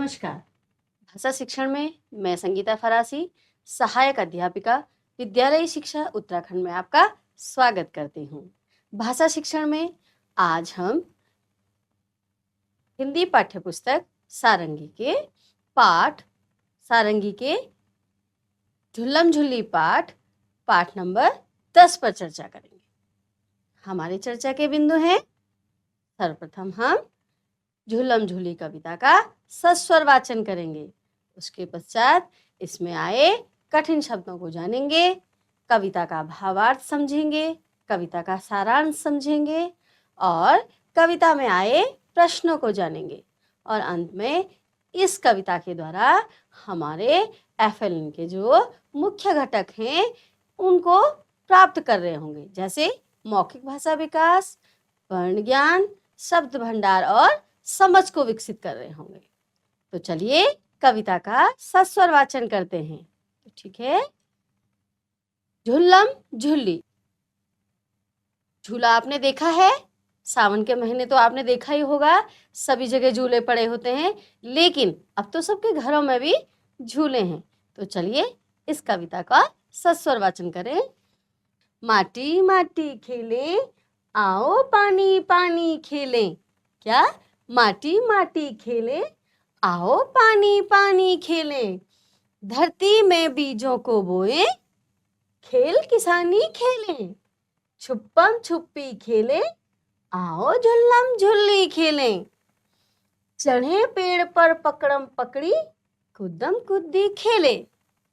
नमस्कार। भाषा शिक्षण में मैं संगीता फरासी, सहायक अध्यापिका, विद्यालयी शिक्षा उत्तराखंड में आपका स्वागत करती हूँ। भाषा शिक्षण में आज हम हिंदी पाठ्यपुस्तक सारंगी के झुल्लम झुल्ली पाठ नंबर 10 पर चर्चा करेंगे। हमारे चर्चा के बिंदु हैं, सर्वप्रथम हम झुल्लम झुल्ली कविता का सस्वर वाचन करेंगे। उसके पश्चात इसमें आए कठिन शब्दों को जानेंगे, कविता का भावार्थ समझेंगे, कविता का सारांश समझेंगे और कविता में आए प्रश्नों को जानेंगे। और अंत में इस कविता के द्वारा हमारे एफएलएन के जो मुख्य घटक हैं उनको प्राप्त कर रहे होंगे, जैसे मौखिक भाषा विकास, वर्ण ज्ञान, शब्द भंडार और समझ को विकसित कर रहे होंगे। तो चलिए कविता का सस्वर वाचन करते हैं। तो ठीक है। झुल्लम झुल्ली। झूला आपने देखा है, सावन के महीने तो आपने देखा ही होगा, सभी जगह झूले पड़े होते हैं, लेकिन अब तो सबके घरों में भी झूले हैं। तो चलिए इस कविता का सस्वर वाचन करें। माटी माटी खेलें, आओ पानी पानी खेलें। क्या? माटी माटी खेलें, आओ पानी पानी खेलें। धरती में बीजों को बोएं, खेल किसानी खेलें। छुप्पम छुप्पी खेलें, आओ झुल्लम झुल्ली खेलें। चढ़े पेड़ पर पकड़म पकड़ी, कूदम कूदी खेले।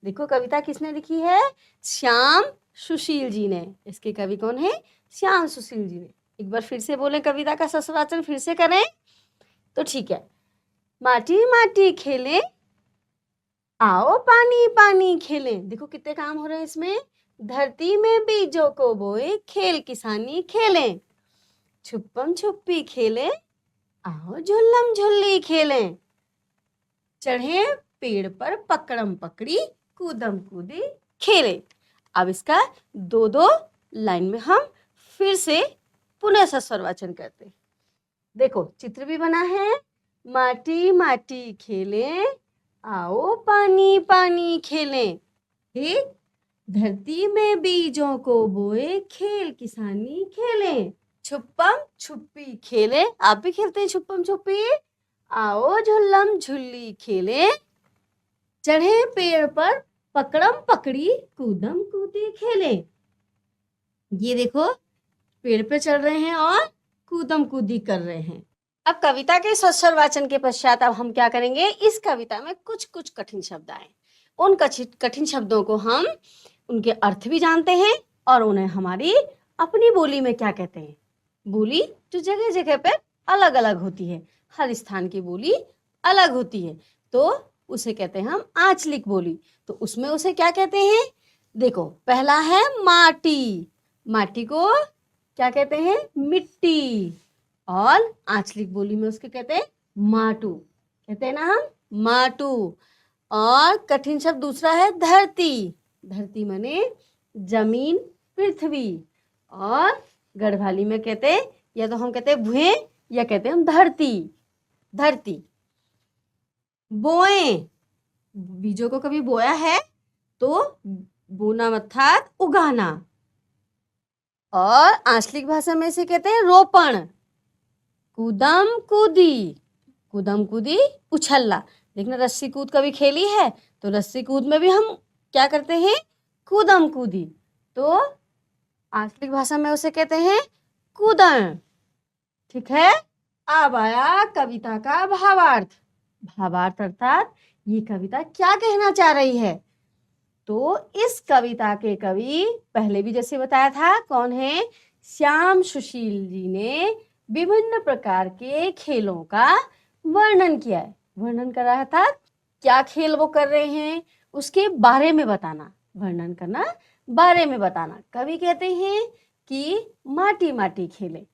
देखो कविता किसने लिखी है? श्याम सुशील जी ने। इसके कवि कौन है? श्याम सुशील जी ने। एक बार फिर से बोलें, कविता का सस्वर वाचन फिर से करें तो ठीक है। माटी माटी खेलें, आओ पानी पानी खेलें। देखो कितने काम हो रहे हैं इसमें। धरती में बीजों को बोए, खेल किसानी खेलें। छुप्पम छुप्पी खेलें, आओ झुल्लम झुल्ली खेलें। चढ़े पेड़ पर पकड़म पकड़ी, कूदम कूदी खेले। अब इसका दो दो लाइन में हम फिर से पुनः सस्वर वाचन करते हैं। देखो चित्र भी बना है। माटी माटी खेलें, आओ पानी पानी खेलें। ठीक। धरती में बीजों को बोए, खेल किसानी खेलें। छुप्पम छुप्पी खेलें। आप भी खेलते हैं छुप्पम छुप्पी? आओ झुल्लम झुल्ली खेलें। चढ़े पेड़ पर पकड़म पकड़ी, कूदम कूदी खेलें। ये देखो पेड़ पे चढ़ रहे हैं और कूदम कूदी कर रहे हैं। अब कविता के सस्वर वाचन के पश्चात अब हम क्या करेंगे, इस कविता में कुछ कुछ कठिन शब्द आए, उन कठिन शब्दों को हम उनके अर्थ भी जानते हैं और उन्हें हमारी अपनी बोली में क्या कहते हैं। बोली जो जगह जगह पर अलग अलग होती है, हर स्थान की बोली अलग होती है, तो उसे कहते हैं हम आंचलिक बोली। तो उसमें उसे क्या कहते हैं? देखो पहला है माटी। माटी को क्या कहते हैं? मिट्टी। और आंचलिक बोली में उसके कहते हैं माटू। कहते हैं ना हम माटू। और कठिन शब्द दूसरा है धरती। धरती माने जमीन, पृथ्वी। और गढ़वाली में कहते हैं, या तो हम कहते हैं भुएं या कहते हैं हम धरती। धरती। बोए, बीजों को कभी बोया है तो बोना अर्थात उगाना। और आंचलिक भाषा में इसे कहते हैं रोपण। कूदम कूदी, कूदम कूदी उछलना। देखना रस्सी कूद कभी खेली है तो रस्सी कूद में भी हम क्या करते हैं? कूदम कूदी। तो आंचलिक भाषा में उसे कहते हैं कूदन। ठीक है। अब आया कविता का भावार्थ। भावार्थ अर्थात ये कविता क्या कहना चाह रही है। तो इस कविता के कवि पहले भी जैसे बताया था कौन है? श्याम सुशील जी ने विभिन्न प्रकार के खेलों का वर्णन किया है। वर्णन कर रहा था क्या खेल वो कर रहे हैं उसके बारे में बताना, वर्णन करना, बारे में बताना। कवि कहते हैं कि माटी माटी खेले,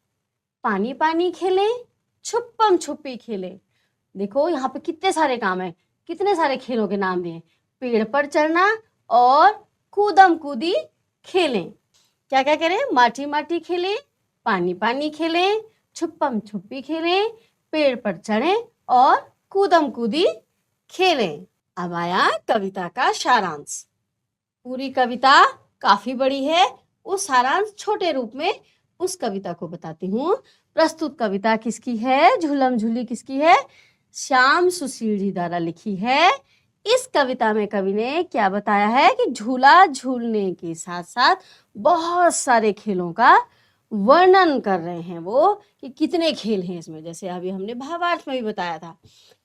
पानी पानी खेले, छुप्पम छुप्पी खेले। देखो यहाँ पे कितने सारे काम है, कितने सारे खेलों के नाम दिए। पेड़ पर चढ़ना और कूदम कूदी खेलें। क्या क्या करें? माटी माटी खेलें, पानी पानी खेलें, छुप्पम छुप्पी खेलें, पेड़ पर चढ़ें और कूदम कूदी खेलें। अब आया कविता का सारांश। पूरी कविता काफी बड़ी है, वो सारांश छोटे रूप में उस कविता को बताती हूँ। प्रस्तुत कविता किसकी है? झूलम झूली किसकी है? श्याम सुशील जी द्वारा लिखी है। इस कविता में कवि ने क्या बताया है कि झूला झूलने के साथ साथ बहुत सारे खेलों का वर्णन कर रहे हैं वो, कि कितने खेल हैं इसमें। जैसे अभी हमने भावार्थ में भी बताया था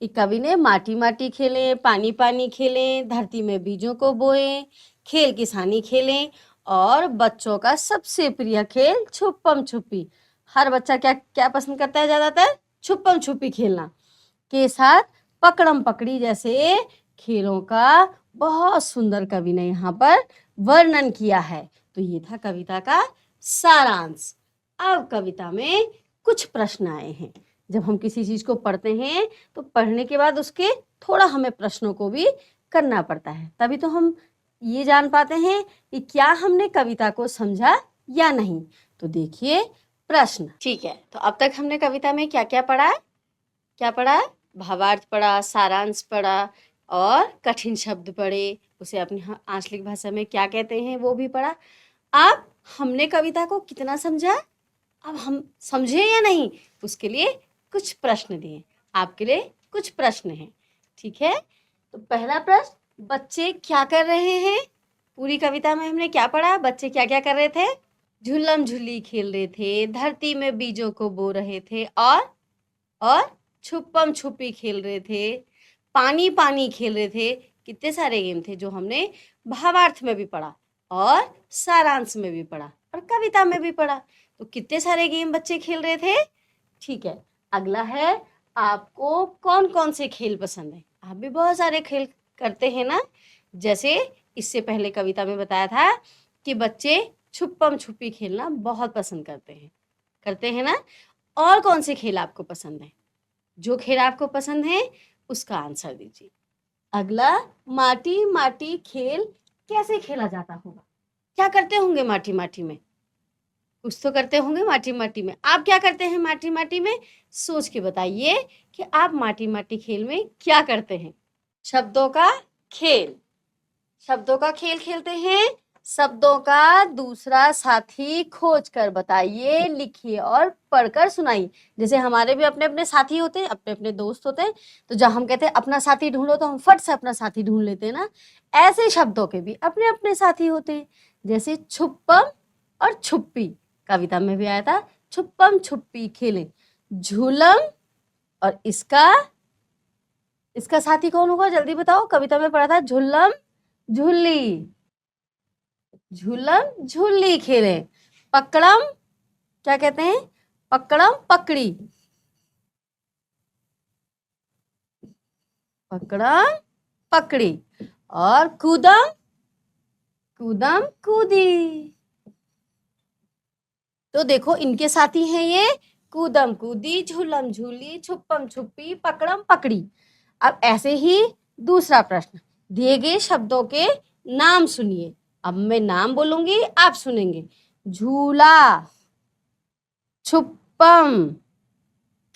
कि कवि ने माटी माटी खेलें, पानी पानी खेलें, धरती में बीजों को बोएं, खेल किसानी खेलें, और बच्चों का सबसे प्रिय खेल छुपम छुपी। हर बच्चा क्या क्या पसंद करता है ज्यादातर? छुपम छुपी खेलना के साथ पकड़म पकड़ी जैसे खेलों का बहुत सुंदर कवि ने यहाँ पर वर्णन किया है। तो ये था कविता का सारांश। अब कविता में कुछ प्रश्न आए हैं। जब हम किसी चीज को पढ़ते हैं तो पढ़ने के बाद उसके थोड़ा हमें प्रश्नों को भी करना पड़ता है, तभी तो हम ये जान पाते हैं कि क्या हमने कविता को समझा या नहीं। तो देखिए प्रश्न। ठीक है, तो अब तक हमने कविता में क्या क्या पढ़ा? क्या पढ़ा? भावार्थ पढ़ा, सारांश पढ़ा, और कठिन शब्द पढ़े, उसे अपनी आंचलिक भाषा में क्या कहते हैं वो भी पढ़ा। अब हमने कविता को कितना समझा, अब हम समझे या नहीं, उसके लिए कुछ प्रश्न दिए। आपके लिए कुछ प्रश्न हैं, ठीक है? तो पहला प्रश्न, बच्चे क्या कर रहे हैं? पूरी कविता में हमने क्या पढ़ा? बच्चे क्या क्या कर रहे थे? झूलम झूली खेल रहे थे, धरती में बीजों को बो रहे थे, और छुपम छुपी खेल रहे थे, पानी पानी खेल रहे थे। कितने सारे गेम थे जो हमने भावार्थ में भी पढ़ा और सारांश में भी पढ़ा और कविता में भी पढ़ा। तो कितने सारे गेम बच्चे खेल रहे थे। ठीक है, अगला है, आपको कौन कौन से खेल पसंद है? आप भी बहुत सारे खेल करते हैं ना। जैसे इससे पहले कविता में बताया था कि बच्चे छुपम छुपी खेलना बहुत पसंद करते हैं ना। और कौन से खेल आपको पसंद है? जो खेल आपको पसंद है उसका आंसर दीजिए। अगला, माटी माटी खेल कैसे खेला जाता होगा? क्या करते होंगे माटी माटी में? कुछ तो करते होंगे माटी माटी में। आप क्या करते हैं माटी माटी में? सोच के बताइए कि आप माटी माटी खेल में क्या करते हैं। शब्दों का खेल, शब्दों का खेल खेलते हैं। शब्दों का दूसरा साथी खोज कर बताइए, लिखिए और पढ़कर सुनाइए। जैसे हमारे भी अपने अपने साथी होते हैं, अपने अपने दोस्त होते हैं, तो जब हम कहते हैं अपना साथी ढूंढो तो हम फट से अपना साथी ढूंढ लेते हैं ना। ऐसे शब्दों के भी अपने अपने साथी होते हैं। जैसे छुपम और छुप्पी, कविता में भी आया था, छुपम छुप्पी खेले। झूलम और इसका साथी कौन होगा? जल्दी बताओ। कविता में पढ़ा था झुल्लम झुल्ली, झूलम झुल्ली खेले। पकड़म क्या कहते हैं? पकड़म पकड़ी, पकड़म पकड़ी। और कूदम कूदम कूदी। तो देखो इनके साथी हैं ये, कूदम कूदी, झूलम झूली, छुपम छुपी, पकड़म पकड़ी। अब ऐसे ही दूसरा प्रश्न, दिए गए शब्दों के नाम सुनिए। अब मैं नाम बोलूंगी, आप सुनेंगे। झूला, छुपम,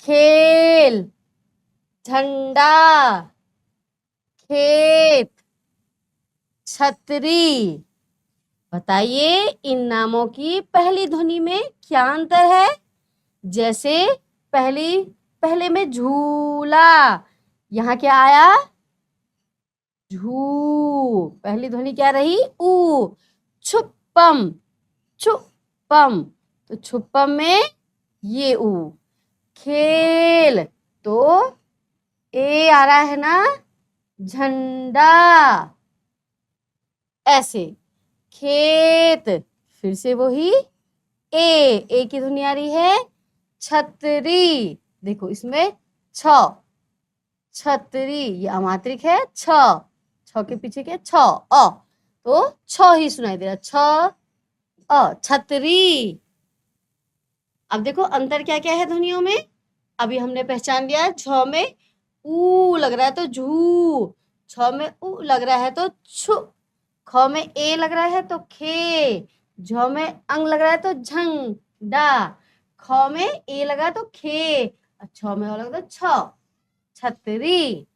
खेल, झंडा, खेत, छतरी। बताइए इन नामों की पहली ध्वनि में क्या अंतर है? जैसे पहले में झूला, यहाँ क्या आया? झू, पहली ध्वनि क्या रही? ऊ। छुपम, छुपम, तो छुपम में ये ऊ। खेल, तो ए आ रहा है ना, झंडा। ऐसे खेत, फिर से वही ए की ध्वनि आ रही है। छतरी, देखो इसमें छ, छतरी, ये अमात्रिक है। छ के पीछे क्या? छ, अ, तो छ ही सुनाई दे रहा, छ अ, छतरी। अब देखो अंतर क्या क्या है ध्वनियों में। अभी हमने पहचान लिया, छ में ऊ लग रहा है तो झू, छ में ऊ लग रहा है तो छु, ख में ए लग रहा है तो खे, झ में अंग लग रहा है तो झंग डा, ख में ए लगा तो खे, छ में लगा तो छ, छतरी।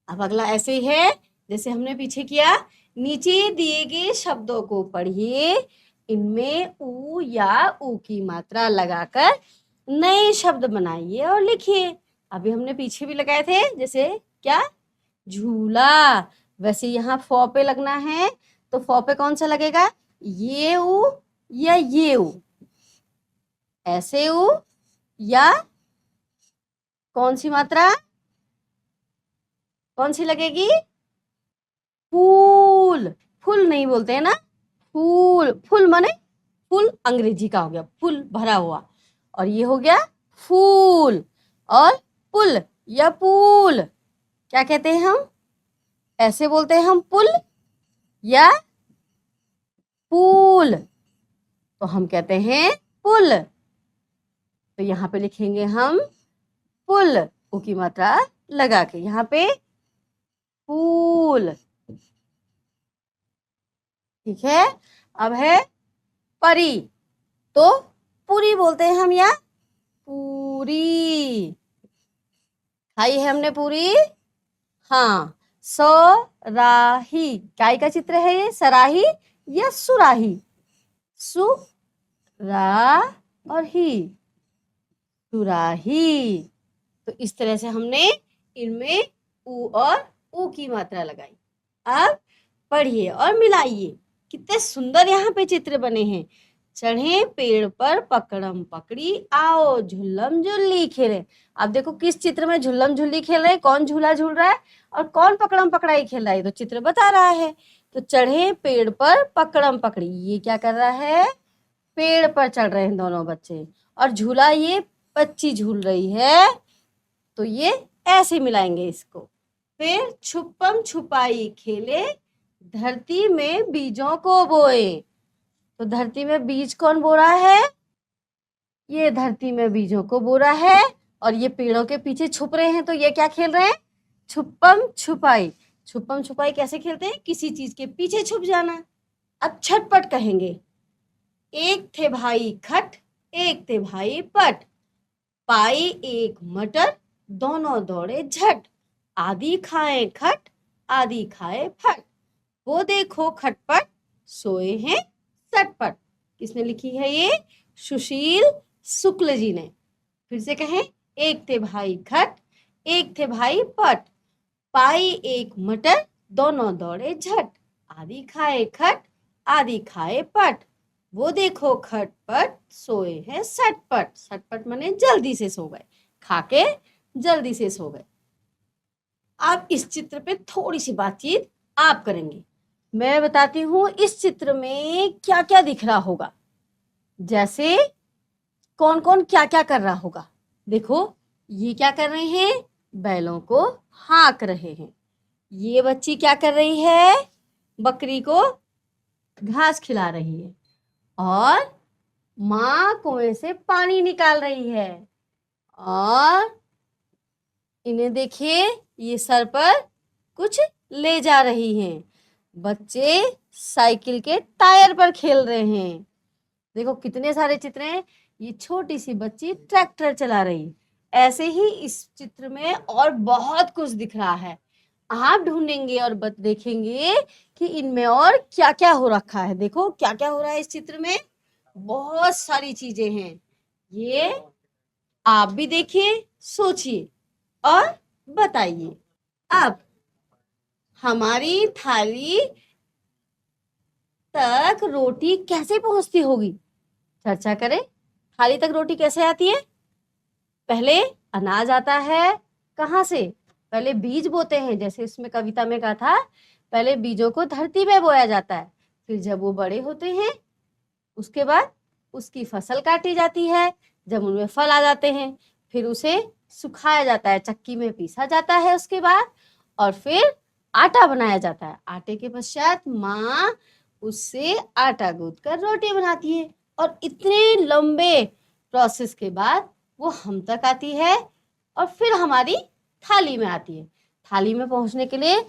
अब अगला ऐसे ही है जैसे हमने पीछे किया। नीचे दिए गए शब्दों को पढ़िए, इनमें ऊ या ऊ की मात्रा लगाकर नए शब्द बनाइए और लिखिए। अभी हमने पीछे भी लगाए थे, जैसे क्या, झूला। वैसे यहाँ फॉ पे लगना है, तो फॉ पे कौन सा लगेगा, ये ऊ या ये ऊ, ऐसे ऊ या कौन सी मात्रा, कौन सी लगेगी, फूल। फूल नहीं बोलते हैं ना, फूल। फूल माने फूल अंग्रेजी का हो गया, फूल भरा हुआ, और ये हो गया फूल। और पुल या पूल क्या कहते हैं हम, ऐसे बोलते हैं हम पुल या पूल, तो हम कहते हैं पुल। तो यहाँ पे लिखेंगे हम पुल, ऊ की मात्रा लगा के, यहाँ पे फूल। ठीक है। अब है परी, तो पूरी बोलते हैं हम या पूरी। खाई है हमने पूरी। हाँ, सराही, काय का चित्र है ये, सराही या सुराही, सु रा और ही, सुराही। तो इस तरह से हमने इनमें ऊ और ऊ की मात्रा लगाई। अब पढ़िए और मिलाइए। कितने सुंदर यहाँ पे चित्र बने हैं। चढ़े पेड़ पर पकड़म पकड़ी, आओ झुल्लम झुल्ली खेले। अब देखो किस चित्र में झुल्लम झुल्ली खेल रहे हैं, कौन झूला झूल रहा है और कौन पकड़म पकड़ाई खेल रहा है, तो चित्र बता रहा है। तो चढ़े पेड़ पर पकड़म पकड़ी, ये क्या कर रहा है, पेड़ पर चढ़ रहे हैं दोनों बच्चे, और झूला ये बच्ची झूल रही है, तो ये ऐसे मिलाएंगे इसको। फिर छुपम छुपाई खेले, धरती में बीजों को बोए। तो धरती में बीज कौन बो रहा है, ये धरती में बीजों को बो रहा है, और ये पेड़ों के पीछे छुप रहे हैं, तो ये क्या खेल रहे हैं, छुपम छुपाई। छुपम छुपाई कैसे खेलते हैं, किसी चीज के पीछे छुप जाना। अब छटपट कहेंगे। एक थे भाई खट, एक थे भाई पट, पाई एक मटर, दोनों दौड़े झट, आधी खाए खट, आधी खाए फट, वो देखो खटपट, सोए हैं सटपट। किसने लिखी है ये, सुशील शुक्ल जी ने। फिर से कहें, एक थे भाई खट, एक थे भाई पट, पाई एक मटर, दोनों दौड़े झट, आधी खाए खट, आधी खाए पट, वो देखो खटपट, सोए हैं सटपट। सटपट माने जल्दी से सो गए, खाके जल्दी से सो गए। अब इस चित्र पे थोड़ी सी बातचीत आप करेंगे। मैं बताती हूँ इस चित्र में क्या क्या दिख रहा होगा, जैसे कौन कौन क्या क्या कर रहा होगा। देखो, ये क्या कर रहे हैं, बैलों को हाँक रहे हैं। ये बच्ची क्या कर रही है, बकरी को घास खिला रही है, और माँ कुएं से पानी निकाल रही है, और इन्हें देखिए ये सर पर कुछ ले जा रही हैं। बच्चे साइकिल के टायर पर खेल रहे हैं। देखो कितने सारे चित्र हैं। ये छोटी सी बच्ची ट्रैक्टर चला रही। ऐसे ही इस चित्र में और बहुत कुछ दिख रहा है। आप ढूंढेंगे और देखेंगे कि इनमें और क्या क्या हो रखा है। देखो क्या क्या हो रहा है इस चित्र में, बहुत सारी चीजें हैं। ये आप भी देखिए, सोचिए और बताइए। अब हमारी थाली तक रोटी कैसे पहुंचती होगी, चर्चा करें। थाली तक रोटी कैसे आती है, पहले अनाज आता है, कहाँ से, पहले बीज बोते हैं, जैसे इसमें कविता में कहा था, पहले बीजों को धरती में बोया जाता है, फिर जब वो बड़े होते हैं उसके बाद उसकी फसल काटी जाती है, जब उनमें फल आ जाते हैं फिर उसे सुखाया जाता है, चक्की में पीसा जाता है उसके बाद, और फिर आटा बनाया जाता है। आटे के पश्चात माँ उससे आटा गूंथ कर रोटी बनाती है, और इतने लंबे प्रोसेस के बाद वो हम तक आती है और फिर हमारी थाली में आती है। थाली में पहुंचने के लिए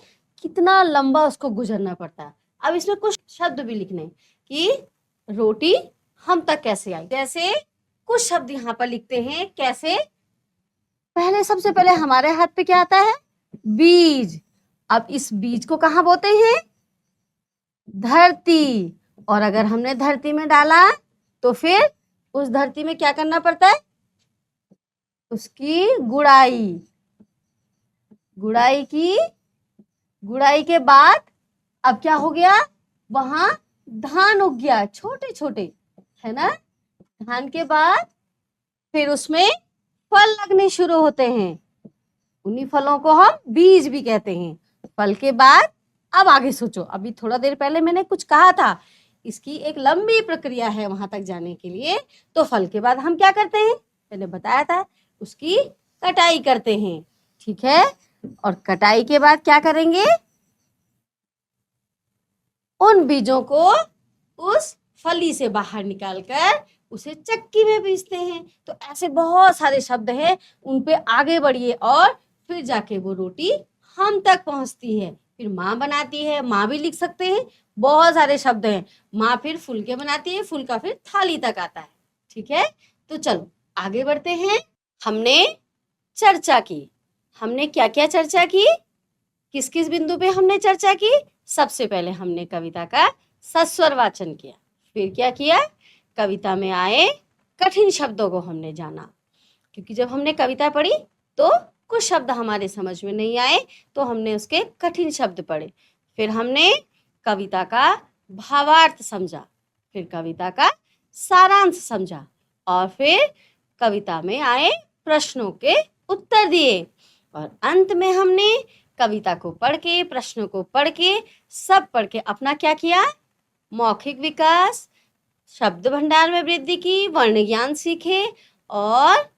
कितना लंबा उसको गुजरना पड़ता है। अब इसमें कुछ शब्द भी लिखने कि रोटी हम तक कैसे आई, जैसे कुछ शब्द यहाँ पर लिखते हैं कैसे, पहले सबसे पहले हमारे हाथ पे क्या आता है? बीज। अब इस बीज को कहाँ बोते हैं? धरती। और अगर हमने धरती में डाला तो फिर उस धरती में क्या करना पड़ता है? उसकी गुड़ाई। गुड़ाई के बाद अब क्या हो गया? वहां धान उग गया, छोटे छोटे, है ना। धान के बाद फिर उसमें फल लगने शुरू होते हैं, उन्हीं फलों को हम बीज भी कहते हैं। फल के बाद अब आगे सोचो, अभी थोड़ा देर पहले मैंने कुछ कहा था, इसकी एक लंबी प्रक्रिया है वहां तक जाने के लिए। तो फल के बाद हम क्या करते हैं? मैंने बताया था, उसकी कटाई करते हैं, ठीक है। और कटाई के बाद क्या करेंगे? उन बीजों को उस फली से बाहर निकालकर उसे चक्की में पीसते हैं। तो ऐसे बहुत सारे शब्द हैं, उन पे आगे बढ़िए और फिर जाके वो रोटी हम तक पहुंचती है, फिर माँ बनाती है, माँ भी लिख सकते हैं। बहुत सारे शब्द हैं। माँ फिर फुलके बनाती है, फुलका फिर थाली तक आता है, ठीक है। तो चलो आगे बढ़ते हैं। हमने चर्चा की, हमने क्या क्या चर्चा की, किस किस बिंदु पे हमने चर्चा की? सबसे पहले हमने कविता का सस्वर वाचन किया, फिर क्या किया? कविता में आए कठिन शब्दों को हमने जाना, क्योंकि जब हमने कविता पढ़ी तो कुछ शब्द हमारे समझ में नहीं आए, तो हमने उसके कठिन शब्द पढ़े। फिर हमने कविता का भावार्थ समझा, फिर कविता का सारांश समझा, और फिर कविता में आए प्रश्नों के उत्तर दिए, और अंत में हमने कविता को पढ़ के, प्रश्नों को पढ़ के, सब पढ़ के अपना क्या किया? मौखिक विकास, शब्द भंडार में वृद्धि की, वर्ण ज्ञान सीखे, और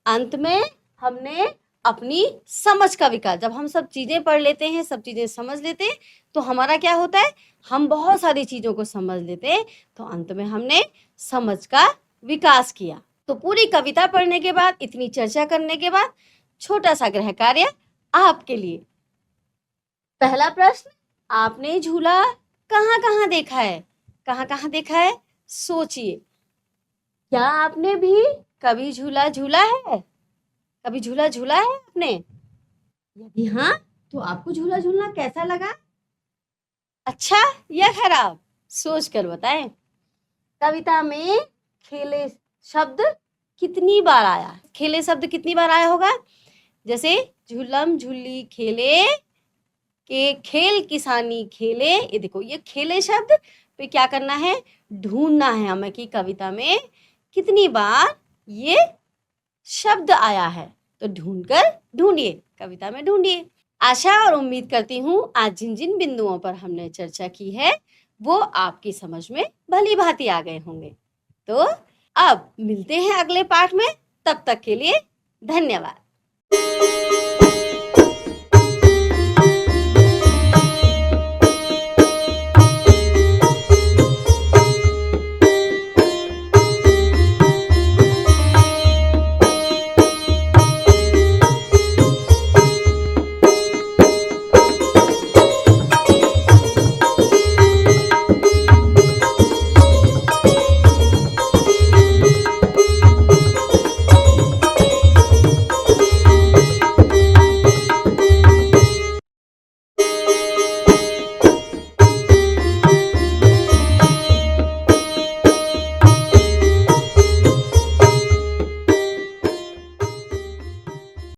अंत में हमने अपनी समझ का विकास। जब हम सब चीजें पढ़ लेते हैं, सब चीजें समझ लेते हैं, तो हमारा क्या होता है? हम बहुत सारी चीजों को समझ लेते हैं, तो अंत में हमने समझ का विकास किया। तो पूरी कविता पढ़ने के बाद, इतनी चर्चा करने के बाद, छोटा सा गृह कार्य आपके लिए। पहला प्रश्न, आपने झूला कहाँ कहाँ देखा है? कहाँ कहाँ देखा है? सोचिए, क्या आपने भी कभी झूला झूला है? कभी झूला झूला है आपने? यदि हाँ, तो आपको झूला झूलना कैसा लगा? अच्छा या खराब? सोच कर बताएं। कविता में खेले शब्द कितनी बार आया? खेले शब्द कितनी बार आया होगा? जैसे झूलम झूली खेले, के खेल किसानी खेले, ये देखो, ये खेले शब्द पे क्या करना है? ढूंढना है हमें कि कविता में कितनी बार ये शब्द आया है। तो ढूंढिए, कविता में ढूंढिए। आशा और उम्मीद करती हूँ आज जिन जिन बिंदुओं पर हमने चर्चा की है वो आपकी समझ में भली भांति आ गए होंगे। तो अब मिलते हैं अगले पाठ में, तब तक के लिए धन्यवाद।